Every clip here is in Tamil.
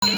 ஒரு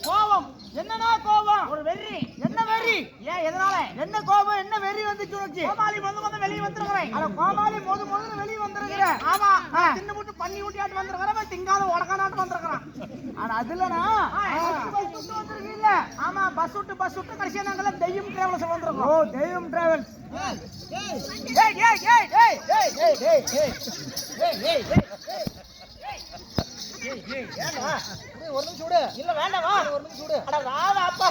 கோபம். என்னன்னா கோபம்? ஒரு வெறி. என்ன வெறி? ஏன் எதனால? என்ன கோபம் என்ன வெறி வந்துச்சு உனக்கு? கோமாளி மொத வெளிய வந்திருக்கறேன். அட கோமாளி மொத வெளிய வந்திருக்கற. ஆமா. தின்னு முட்டு பண்ணி ஊட்டியாட்டு வந்திருக்கறேன். திங்காத உடக்கானாட்டு வந்திருக்கறான். அட அதுலனா பஸ் விட்டு வந்திருக்கீல்ல? ஆமா பஸ் விட்டு கடைசியா நாங்கள தெய்யம் டிராவல்ஸ் வந்திருக்கோம். ஓ தெய்யம் டிராவல்ஸ். ஒரு நிமிஷம் விடு. இல்ல வேண்டாம் வா. ஒரு நிமிஷம் விடு. அட ராவா அப்பா.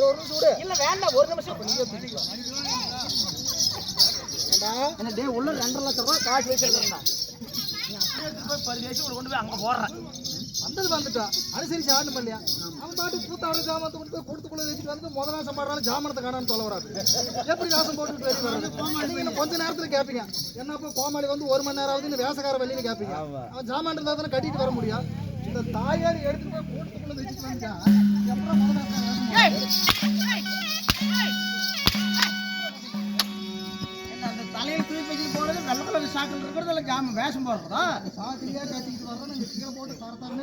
ஒரு நிமிஷம் விடு. இல்ல வேண்டாம் ஒரு நிமிஷம். ஏண்டா என்ன டேய் உள்ள 2.5 லட்சம் ரூபாய் காசு வச்சிருக்கேன்டா. நீ அப்படியே போய் பரிதேசி கொண்டு போய் அங்க போறற. வந்துட்டா. அனுசரிச்சு ஆடு பண்ணலையா? அவன் பாட்டு கூத்தாடு ஜாமத்தை கொண்டு போய் கொடுத்துக்குள்ள வச்சிட்டு வந்து முதல் நாசம் பாடுறாலும் ஜாமனத்தை காணான்னு சொல்ல வராது. எப்படி நாசம் போட்டுட்டு வெளியே வராது? நீங்க கொஞ்ச நேரத்துல கேட்பீங்க. என்னப்பா கோமாளி வந்து 1 மணி நேரம் ஆகுதுன்னு வேசக்கார வெளியில கேட்பீங்க. அவன் ஜாமான் இருந்தா தானே கட்டிட்டு வர முடியும். இந்த தாயாரி எடுத்துட்டு போய் கூட்டுக்குள்ள வச்சுட்டு வந்துட்டா அப்புறம் முதல் தலையில தூக்கி வச்சுட்டு போறது வெள்ளை கலர் சாக்கில் இருக்கிறது இல்லை ஜாம வேஷம் போடுறதா சாக்கிரியா கட்டிக்கிட்டு வர்றோம். போட்டு தரத்தாருன்னு